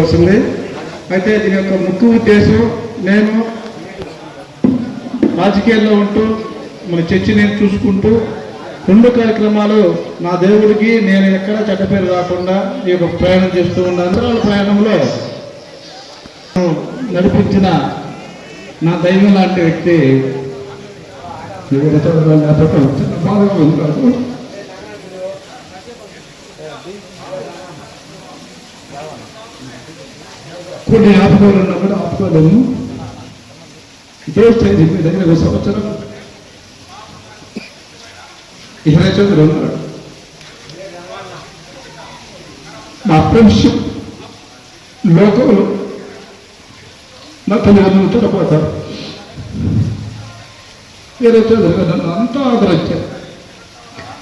వస్తుంది. అయితే దీని యొక్క ముఖ్య ఉద్దేశం, నేను రాజకీయాల్లో ఉంటూ మన చర్చి నేను చూసుకుంటూ 2 కార్యక్రమాలు నా దేవుడికి నేను ఎక్కడ చెడ్డ పేరు రాకుండా ఈ యొక్క ప్రయాణం చేస్తూ ఉన్నాను. ప్రయాణంలో నడిపించిన నా దైవం లాంటి వ్యక్తి బాగా ఉంది. కొన్ని ఆపుకోవాలి ఉన్నా కూడా ఆపుకోలేము. ఇదే స్టేజ్ మీ దగ్గర 1 సంవత్సరం 20 చదువులు ఉన్నాడు. నా ఫ్రెండ్షిప్ లోకంలో నా తల్లిదండ్రులు చనిపోతారు. 20 చదువులు నన్ను అంత ఆదరించారు,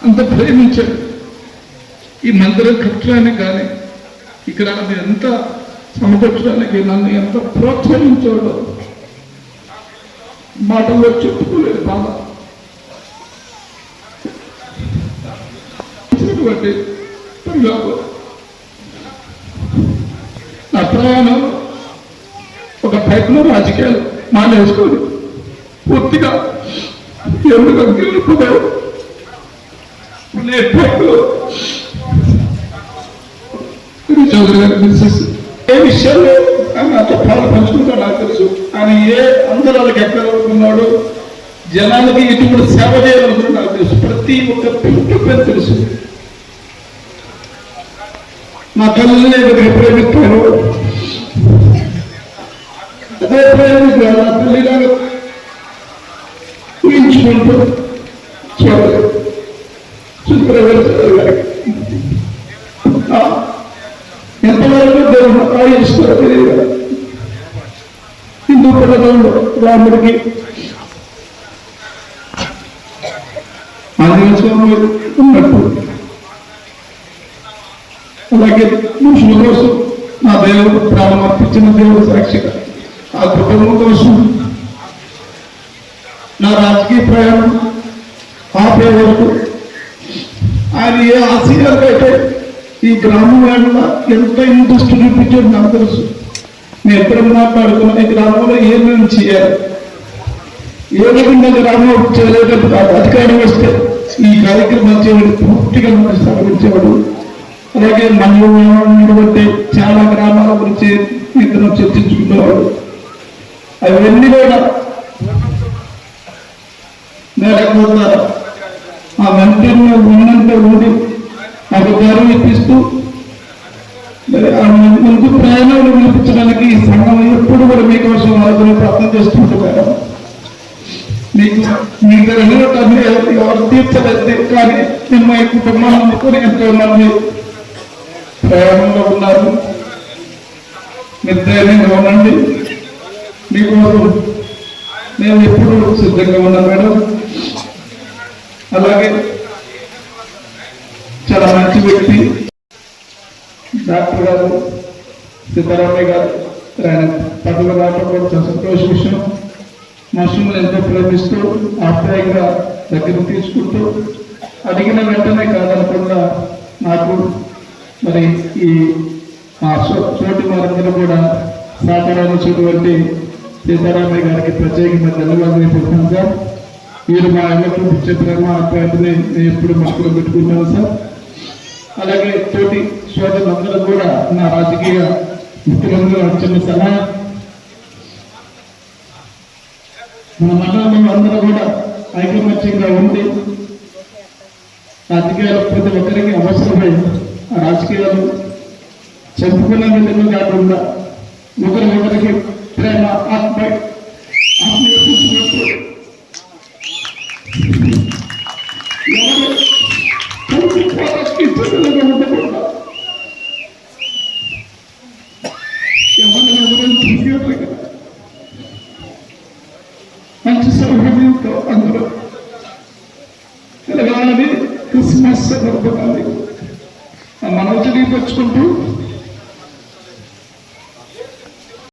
అంత ప్రేమించారు. ఈ మందిరం కట్టడానికి కానీ ఇక్కడ ఎంత సమకూర్చడానికి నన్ను ఎంత ప్రోత్సహించాడో మాటల్లో చెప్పుకోలేదు. బాగా నా ప్రయాణం ఒక ప్రయత్నం రాజకీయాలు మానేసుకొని పూర్తిగా ఎందుకు గెలుపుదావు చౌదరి గారి మిస్సెస్ ఏ విషయాల్లో నాతో పాలు పంచుకుంటాడు నాకు తెలుసు. ఆయన ఏ అందరాలకు ఎక్కడ ఉన్నాడు, జనాలకి ఎటువంటి సేవ చేయాలనుకున్నాడు నాకు తెలుసు. ప్రతి ఒక్క పిలుపు తెలుసు. నా తల్లిని ప్రేమిస్తాను, అదే ప్రేమిస్తాను. నా తల్లిలాగా ఊహించుకుంటూ చూడాలి. ఎంతవరకు దేవుడు ఆయుష్టారో తెలియదు కదా. హిందూ పథకంలో రాముడికి ఆంజనేయ స్వామి ఉన్నట్టు, అలాగే మనుషుల కోసం నా దేవుడు ప్రాణం అర్పించిన దేవుడు సాక్షిగా ఆ కుటుంబం కోసం నా రాజకీయ ప్రయాణం ఆపే వరకు ఆయన ఏ ఆశయాలు అయితే ఈ గ్రామం వేళ ఎంత ఇంట్రెస్ట్ చూపించాడు నాకు తెలుసు. నేను ఎప్పుడు మాట్లాడుకున్నా ఈ గ్రామంలో ఏమేమి చేయాలి, ఏ విధంగా గ్రామం చేయలేదని కాదు. అధికారం వస్తే ఈ కార్యక్రమం చేయడం పూర్తిగా స్థాపించేవాడు. అలాగే మండలం బట్టి చాలా గ్రామాల గురించి ఇతను చర్చించుకునేవాడు. అవన్నీ కూడా లేకపోతారు. ఆ వెంటనే ఉన్నంత ఉండి నాకు గౌరవం ఇప్పిస్తూ ముందు ప్రయాణాలు వినిపించడానికి ఈ సంఘం ఎప్పుడు కూడా మీకోసం ఆలోచన ప్రార్థన చేస్తుంటారు. మీకు ఎవరు తీర్చలేదు, కానీ మిమ్మల్ని కుటుంబాన్ని నమ్ముకొని ఎంతో మంది ప్రయాణంలో ఉన్నారు. మీరు ధైర్యంగా ఉండండి. మీకోసం మేము ఎప్పుడు సిద్ధంగా ఉన్నాం మేడం. అలాగే చాలా మంచి వ్యక్తి డాక్టర్ గారు సీతారామయ్య గారు. ఆయన పదవి రావడం చాలా సంతోష విషయం. మనుషులను ఎంతో ప్రేమిస్తూ ఆప్యాయంగా దగ్గర తీసుకుంటూ అడిగిన వెంటనే కాదనకుండా నాకు మరి ఈ చోటు వారందరూ కూడా సహకరించినటువంటి సీతారామయ్య గారికి ప్రత్యేకంగా ధన్యవాదాలు చెప్తున్నాను సార్. మీరు మా అన్నకు చెప్పిన ఆప్యాయతని నేను ఎప్పుడు మనసులో పెట్టుకుంటాను సార్. అలాగే తోటి సోదరులందరూ కూడా నా రాజకీయ మిత్రులందరూ చిన్న సలహా, మన మండలంలో అందరూ కూడా ఐకమత్యంగా ఉండి రాజకీయాలు ప్రతి ఒక్కరికి అవసరమై ఆ రాజకీయాలు చెప్పుకునే విధంగా కాకుండా ఒకరికి ప్రేమ ఆత్మీయ మంచి సౌకర్యంతో అందరూ తెలంగాణని క్రిస్మస్ సందర్భంగా మనోజు పంచుకుంటూ